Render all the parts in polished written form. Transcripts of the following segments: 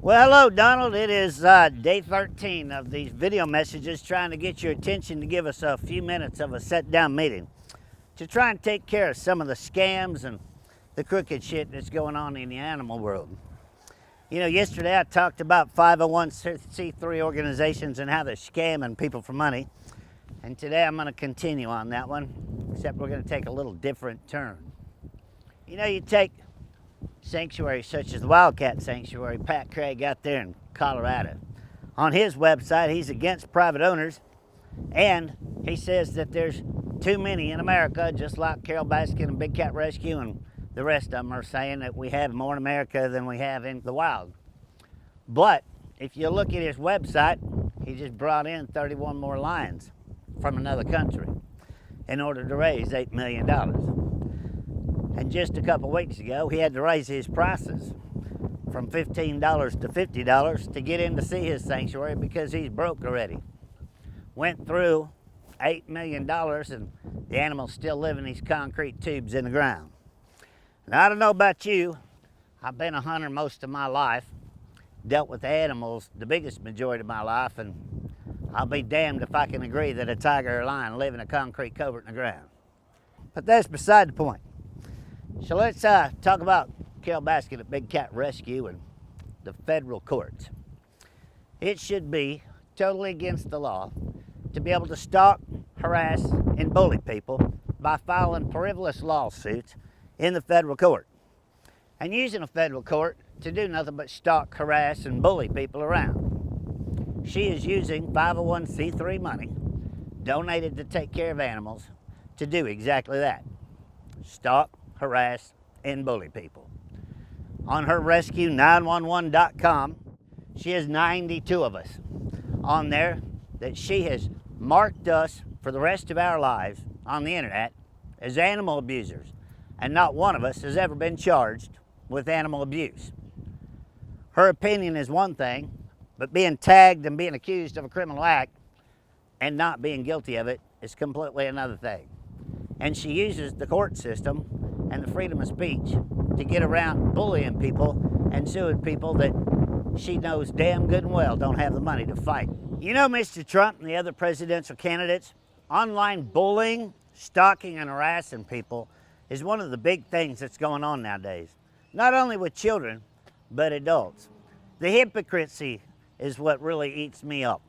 Well, hello, Donald. It is day 13 of these video messages trying to get your attention to give us a few minutes of a sit-down meeting to try and take care of some of the scams and the crooked shit that's going on in the animal world. You know, yesterday I talked about 501c3 organizations and how they're scamming people for money. And today I'm going to continue on that one, except we're going to take a little different turn. You know, you take sanctuaries such as the Wildcat Sanctuary, Pat Craig out there in Colorado. On his website, he's against private owners, and he says that there's too many in America, just like Carole Baskin and Big Cat Rescue and the rest of them are saying that we have more in America than we have in the wild. But if you look at his website, he just brought in 31 more lions from another country in order to raise $8 million. And just a couple weeks ago, he had to raise his prices from $15 to $50 to get in to see his sanctuary because he's broke already. Went through $8 million and the animals still live in these concrete tubes in the ground. Now, I don't know about you, I've been a hunter most of my life, dealt with animals the biggest majority of my life, and I'll be damned if I can agree that a tiger or a lion live in a concrete covert in the ground. But that's beside the point. So let's talk about Carole Baskin at Big Cat Rescue and the federal courts. It should be totally against the law to be able to stalk, harass, and bully people by filing frivolous lawsuits in the federal court and using a federal court to do nothing but stalk, harass, and bully people around. She is using 501c3 money donated to take care of animals to do exactly that: stalk, harass, and bully people. On her rescue911.com, she has 92 of us on there that she has marked us for the rest of our lives on the internet as animal abusers, and not one of us has ever been charged with animal abuse. Her opinion is one thing, but being tagged and being accused of a criminal act and not being guilty of it is completely another thing. And she uses the court system and the freedom of speech to get around bullying people and suing people that she knows damn good and well don't have the money to fight. You know, Mr. Trump and the other presidential candidates, online bullying, stalking, and harassing people is one of the big things that's going on nowadays. Not only with children, but adults. The hypocrisy is what really eats me up.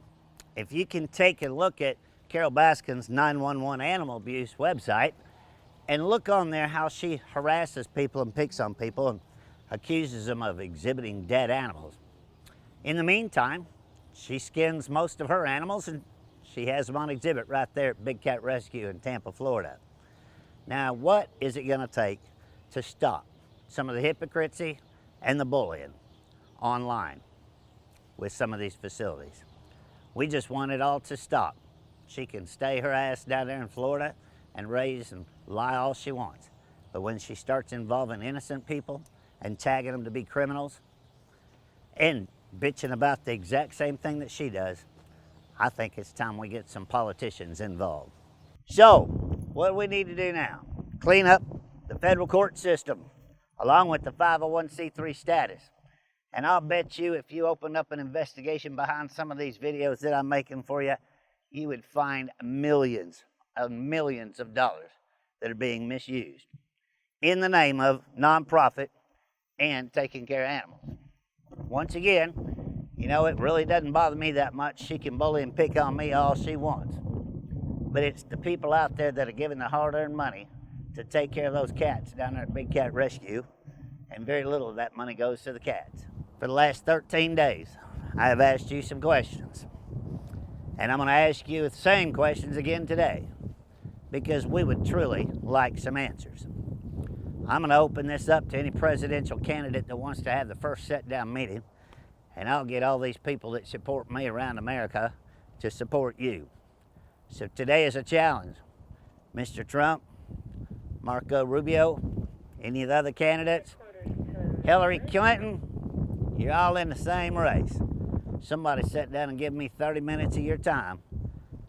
If you can take a look at Carole Baskin's 911 animal abuse website and look on there how she harasses people and picks on people and accuses them of exhibiting dead animals. In the meantime, she skins most of her animals and she has them on exhibit right there at Big Cat Rescue in Tampa, Florida. Now, what is it going to take to stop some of the hypocrisy and the bullying online with some of these facilities? We just want it all to stop. She can stay her ass down there in Florida and raise and lie all she wants. But when she starts involving innocent people and tagging them to be criminals and bitching about the exact same thing that she does, I think it's time we get some politicians involved. So, what do we need to do now? Clean up the federal court system along with the 501c3 status. And I'll bet you if you opened up an investigation behind some of these videos that I'm making for you, you would find millions and millions of dollars that are being misused in the name of nonprofit and taking care of animals. Once again, you know, it really doesn't bother me that much. She can bully and pick on me all she wants. But it's the people out there that are giving the hard-earned money to take care of those cats down there at Big Cat Rescue, and very little of that money goes to the cats. For the last 13 days, I have asked you some questions. And I'm going to ask you the same questions again today, because we would truly like some answers. I'm going to open this up to any presidential candidate that wants to have the first sit-down meeting, and I'll get all these people that support me around America to support you. So today is a challenge. Mr. Trump, Marco Rubio, any of the other candidates, Hillary Clinton, you're all in the same race. Somebody sit down and give me 30 minutes of your time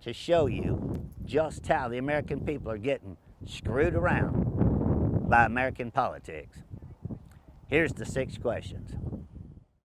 to show you just how the American people are getting screwed around by American politics. Here's the 6 questions.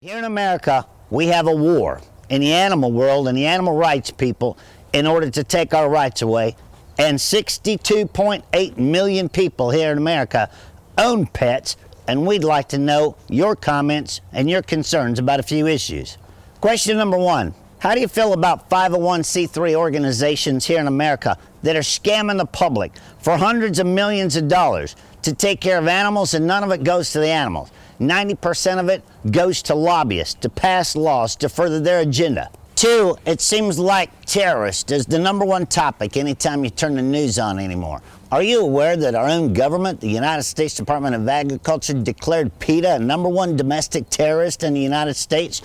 Here in America, we have a war in the animal world and the animal rights people in order to take our rights away. And 62.8 million people here in America own pets, and we'd like to know your comments and your concerns about a few issues. Question number one, how do you feel about 501c3 organizations here in America that are scamming the public for hundreds of millions of dollars to take care of animals, and none of it goes to the animals? 90% of it goes to lobbyists to pass laws to further their agenda. Two, it seems like terrorist is the number one topic anytime you turn the news on anymore. Are you aware that our own government, the United States Department of Agriculture, declared PETA a number one domestic terrorist in the United States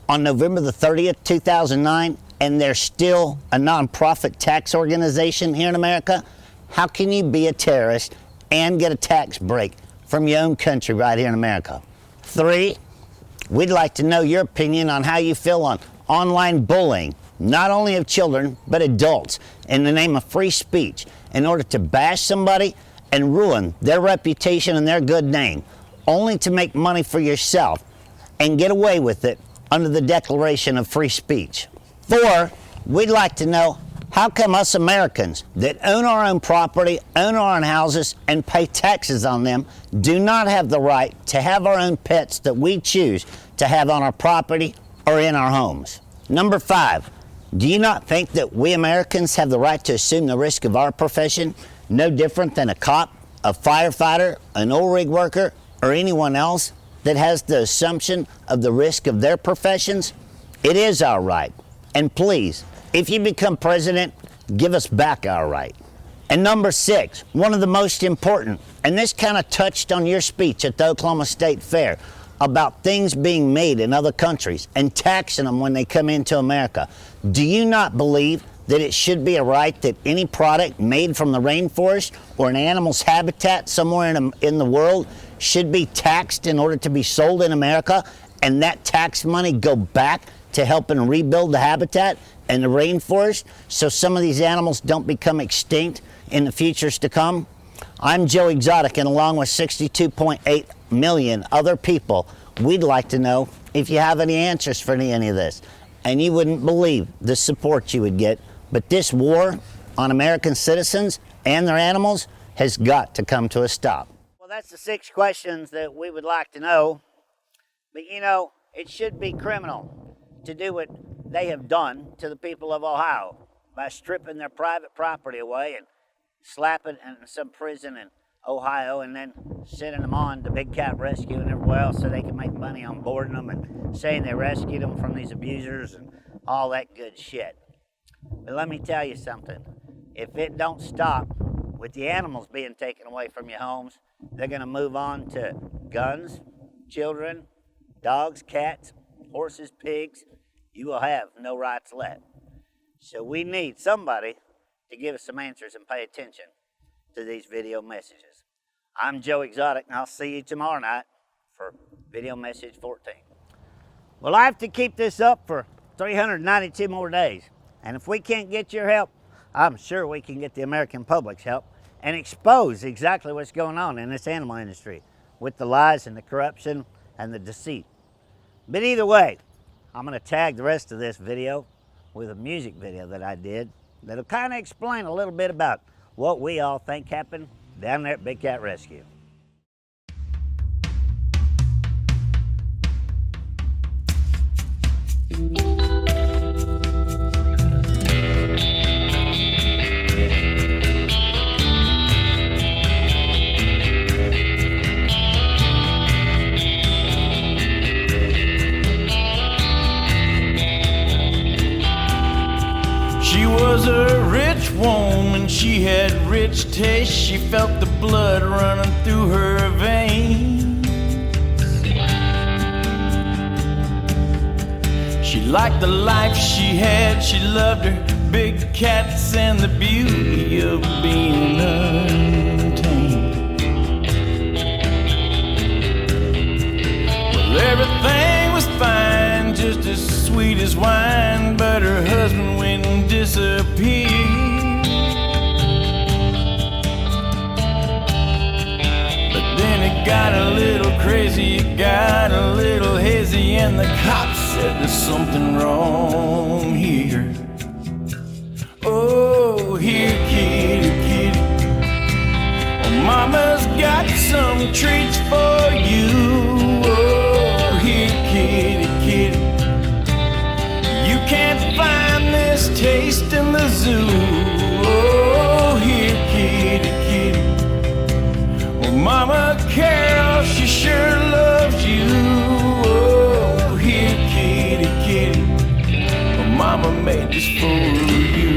on November the 30th, 2009, and they're still a nonprofit tax organization here in America? How can you be a terrorist and get a tax break from your own country right here in America? Three, we'd like to know your opinion on how you feel on online bullying, not only of children, but adults, in the name of free speech, in order to bash somebody and ruin their reputation and their good name, only to make money for yourself and get away with it under the Declaration of Free Speech. Four, we'd like to know, how come us Americans that own our own property, own our own houses, and pay taxes on them do not have the right to have our own pets that we choose to have on our property or in our homes? Number five, do you not think that we Americans have the right to assume the risk of our profession, no different than a cop, a firefighter, an oil rig worker, or anyone else that has the assumption of the risk of their professions? It is our right. And please, if you become president, give us back our right. And number six, one of the most important, and this kind of touched on your speech at the Oklahoma State Fair about things being made in other countries and taxing them when they come into America. Do you not believe that it should be a right that any product made from the rainforest or an animal's habitat somewhere in the world should be taxed in order to be sold in America, and that tax money go back to helping rebuild the habitat and the rainforest so some of these animals don't become extinct in the futures to come? I'm Joe Exotic, and along with 62.8 million other people, we'd like to know if you have any answers for any of this. And you wouldn't believe the support you would get. But this war on American citizens and their animals has got to come to a stop. Well, that's the 6 questions that we would like to know. But you know, it should be criminal to do what they have done to the people of Ohio by stripping their private property away and slapping in some prison in Ohio and then sending them on to Big Cat Rescue and everywhere else so they can make money on boarding them and saying they rescued them from these abusers and all that good shit. But let me tell you something. If it don't stop with the animals being taken away from your homes, they're going to move on to guns, children, dogs, cats, horses, pigs. You will have no rights left. So we need somebody to give us some answers and pay attention to these video messages. I'm Joe Exotic, and I'll see you tomorrow night for video message 14. Well, I have to keep this up for 392 more days. And if we can't get your help, I'm sure we can get the American public's help and expose exactly what's going on in this animal industry with the lies and the corruption and the deceit. But either way, I'm going to tag the rest of this video with a music video that I did that'll kind of explain a little bit about what we all think happened down there at Big Cat Rescue. She was a rich woman, she had rich taste, she felt the blood running through her veins. She liked the life she had, she loved her big cats and the beauty of being untamed. Well, everything was fine, just as sweet as wine, but her husband went and disappeared. But then it got a little crazy, you got a little hazy, and the cops said there's something wrong here. Oh, here, kitty, kitty. Oh, mama's got some treats for you. Oh, here, kitty, kitty. You can't find this taste in the zoo. Oh, here, kitty, kitty. Well, Mama Carol, she sure loves you. Oh, here, kitty, kitty. Well, Mama made this for you.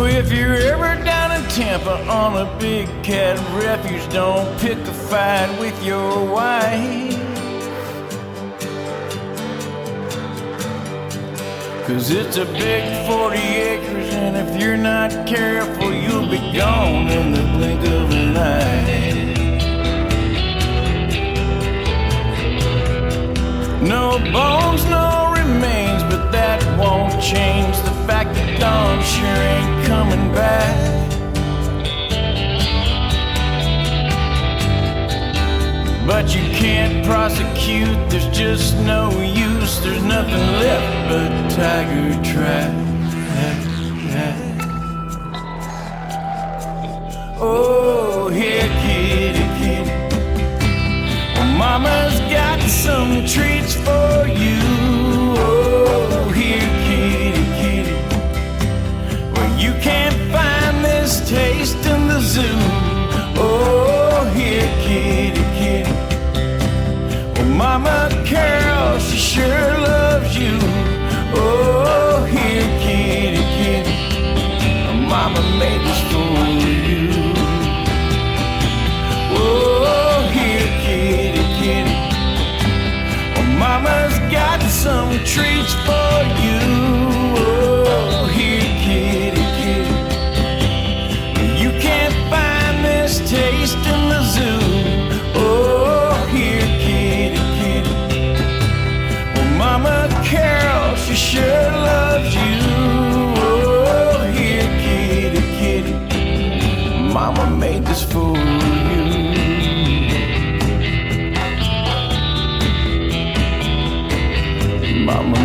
If you're ever down in Tampa on a big cat refuge, don't pick a fight with your wife. 'Cause it's a big 40 acres, and if you're not careful, you'll be gone in the blink of an eye. No bones, no remains, but that won't change the fact that Dawn sure ain't coming back. But you can't prosecute, there's just no use, there's nothing left but tiger track. Oh, here, kitty, kitty. Well, Mama's got some treats for you. Oh, here, kitty, kitty. Well, you can't find this taste in the zoo. Oh, here, kitty, kitty. Well, Mama Carol, she sure loves you. Oh, here, kitty, kitty. Mama made this for you. Oh, here, kitty, kitty. Well, Mama's got some treats for you. Oh, here, kitty, kitty. You can't find this taste in the zoo. Oh, here, kitty, kitty. Well, Mama Carol, she sure loves you. Oh, here, kitty, kitty. Mama made this for you. Mama